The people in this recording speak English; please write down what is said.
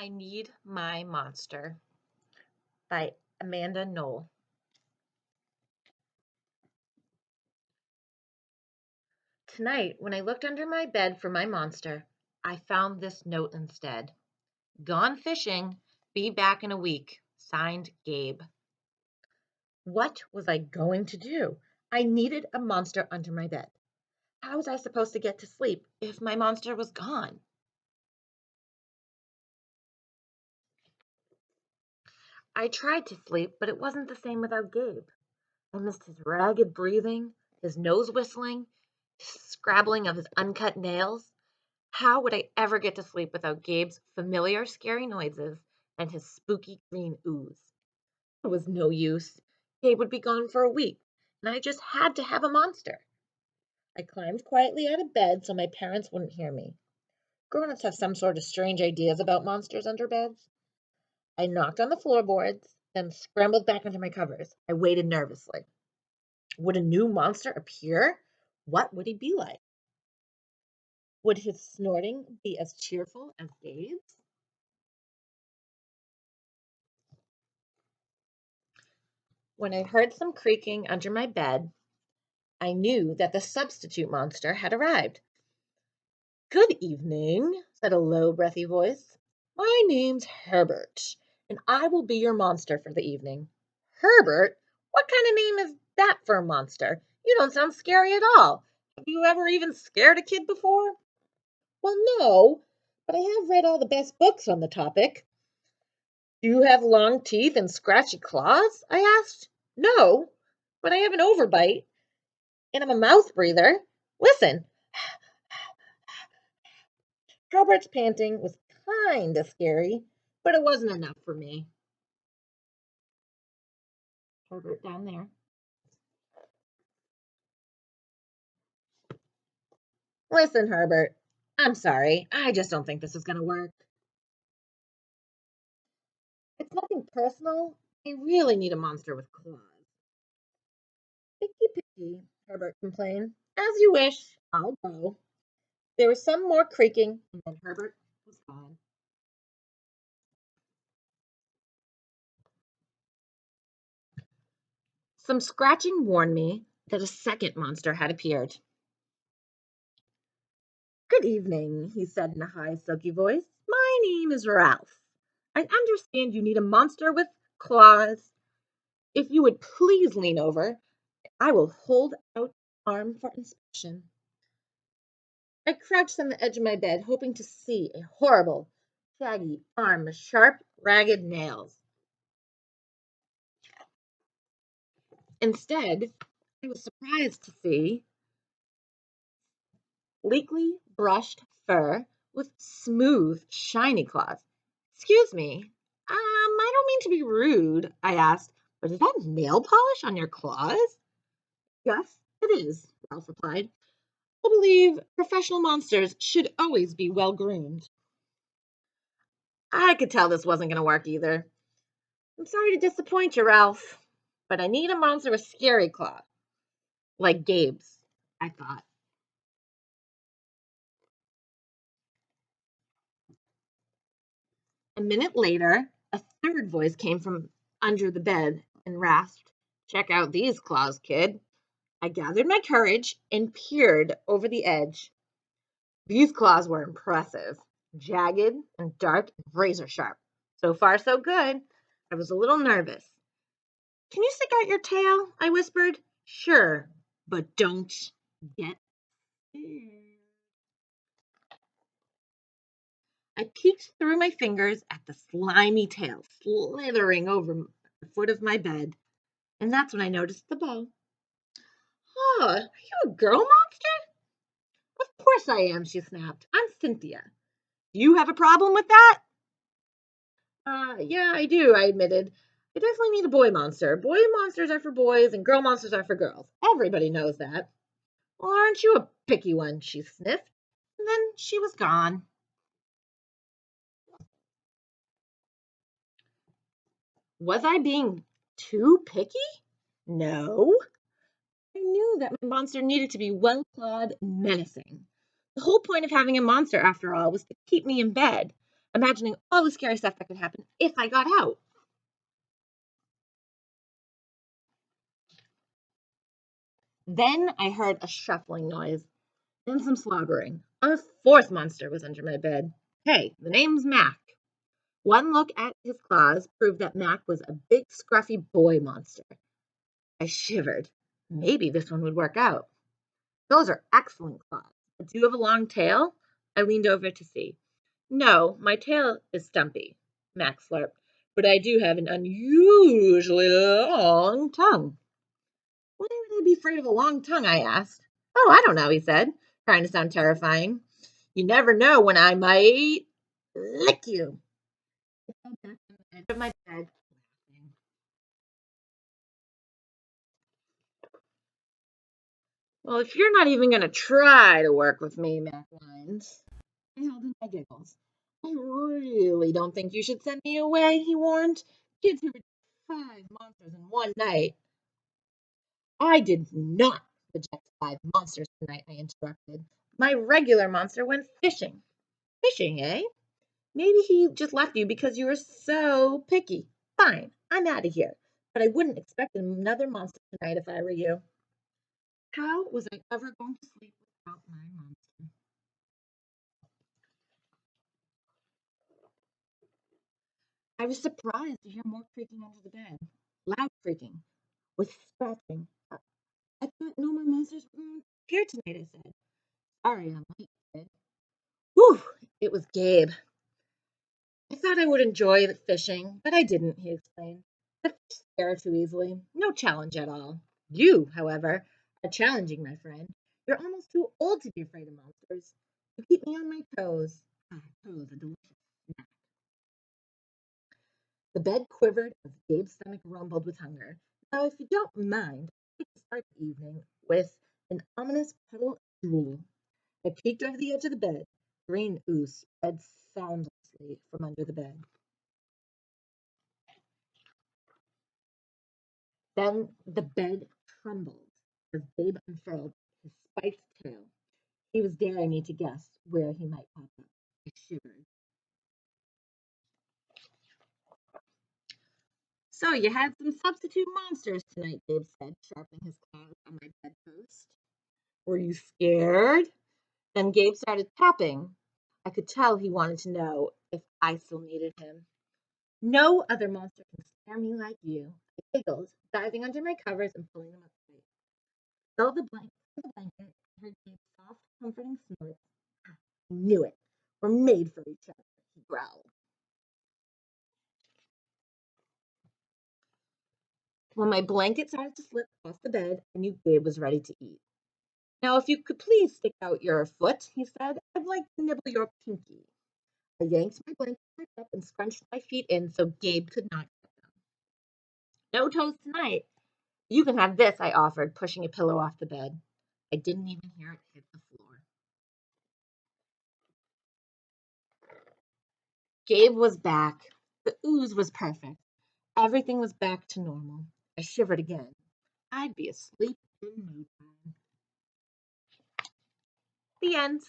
I Need My Monster by Amanda Noll. Tonight, when I looked under my bed for my monster, I found this note instead. Gone fishing. Be back in a week. Signed, Gabe. What was I going to do? I needed a monster under my bed. How was I supposed to get to sleep if my monster was gone? I tried to sleep, but it wasn't the same without Gabe. I missed his ragged breathing, his nose whistling, his scrabbling of his uncut nails. How would I ever get to sleep without Gabe's familiar scary noises and his spooky green ooze? It was no use. Gabe would be gone for a week, and I just had to have a monster. I climbed quietly out of bed so my parents wouldn't hear me. Grown-ups have some sort of strange ideas about monsters under beds. I knocked on the floorboards, then scrambled back under my covers. I waited nervously. Would a new monster appear? What would he be like? Would his snorting be as cheerful as Gabe's? When I heard some creaking under my bed, I knew that the substitute monster had arrived. Good evening, said a low, breathy voice. My name's Herbert, and I will be your monster for the evening. Herbert? What kind of name is that for a monster? You don't sound scary at all. Have you ever even scared a kid before? Well, no, but I have read all the best books on the topic. Do you have long teeth and scratchy claws? I asked. No, but I have an overbite, and I'm a mouth breather. Listen. Herbert's panting was kinda scary, but it wasn't enough for me. Herbert down there. Listen, Herbert. I'm sorry. I just don't think this is gonna work. It's nothing personal. I really need a monster with claws. Picky, picky, Herbert complained. As you wish. I'll go. There was some more creaking, and then Herbert was gone. Some scratching warned me that a second monster had appeared. Good evening, he said in a high, silky voice. My name is Ralph. I understand you need a monster with claws. If you would please lean over, I will hold out an arm for inspection. I crouched on the edge of my bed, hoping to see a horrible, shaggy arm with sharp, ragged nails. Instead, I was surprised to see sleekly brushed fur with smooth, shiny claws. Excuse me, I don't mean to be rude, I asked, but is that nail polish on your claws? Yes, it is, Ralph replied. I believe professional monsters should always be well groomed. I could tell this wasn't going to work either. I'm sorry to disappoint you, Ralph, but I need a monster with scary claws, like Gabe's, I thought. A minute later, a third voice came from under the bed and rasped, Check out these claws, kid. I gathered my courage and peered over the edge. These claws were impressive, jagged and dark and razor sharp. So far, so good. I was a little nervous. Can you stick out your tail? I whispered. Sure, but don't get scared. I peeked through my fingers at the slimy tail slithering over the foot of my bed, and that's when I noticed the bow. Oh, are you a girl monster? Of course I am, she snapped. I'm Cynthia. Do you have a problem with that? Yeah, I do, I admitted. I definitely need a boy monster. Boy monsters are for boys and girl monsters are for girls. Everybody knows that. Well, aren't you a picky one? She sniffed. And then she was gone. Was I being too picky? No. I knew that my monster needed to be well clawed and menacing. The whole point of having a monster, after all, was to keep me in bed. imagining all the scary stuff that could happen if I got out. Then I heard a shuffling noise and some slobbering. A fourth monster was under my bed. Hey, the name's Mac. One look at his claws proved that Mac was a big, scruffy boy monster. I shivered. Maybe this one would work out. Those are excellent claws. But do you have a long tail? I leaned over to see. No, my tail is stumpy, Mac slurped, but I do have an unusually long tongue. Why would I be afraid of a long tongue? I asked. Oh, I don't know, he said, trying to sound terrifying. You never know when I might lick you. I fell back on the edge of my bed, laughing. Well, if you're not even going to try to work with me, Mac whined. I held in my giggles. I really don't think you should send me away, he warned. Kids who reject 5 monsters in one night. I did not reject 5 monsters tonight, I interrupted. My regular monster went fishing. Fishing, eh? Maybe he just left you because you were so picky. Fine, I'm out of here. But I wouldn't expect another monster tonight if I were you. How was I ever going to sleep without my monster? I was surprised to hear more creaking under the bed. Loud creaking, with scratching. I thought no more monsters were going to appear tonight, I said. Sorry, I'm late, kid. Whew, it was Gabe. I thought I would enjoy the fishing, but I didn't, he explained. The fish scare too easily. No challenge at all. You, however, are challenging, my friend. You're almost too old to be afraid of monsters. You keep me on my toes. Ah, toes, a delicious snack. The bed quivered as Gabe's stomach rumbled with hunger. Now, if you don't mind, I'd like to start the evening with an ominous puddle of drool. I peeked over the edge of the bed. Green ooze spread soundlessly from under the bed. Then the bed trembled as Gabe unfurled his spiked tail. He was daring me to guess where he might pop up. I shivered. So you had some substitute monsters tonight, Gabe said, sharpening his claws on my bedpost. Were you scared? Then Gabe started tapping. I could tell he wanted to know if I still needed him. No other monster can scare me like you. I giggled, diving under my covers and pulling them up tight. Filled the blanket, I heard Gabe's soft, comforting snorts. I knew it. We're made for each other, he growled. When my blanket started to slip across the bed, I knew Gabe was ready to eat. Now, if you could please stick out your foot, he said, I'd like to nibble your pinky. I yanked my blanket back up and scrunched my feet in so Gabe could not get them. No toes tonight. You can have this, I offered, pushing a pillow off the bed. I didn't even hear it hit the floor. Gabe was back. The ooze was perfect. Everything was back to normal. I shivered again. I'd be asleep in no time. The end.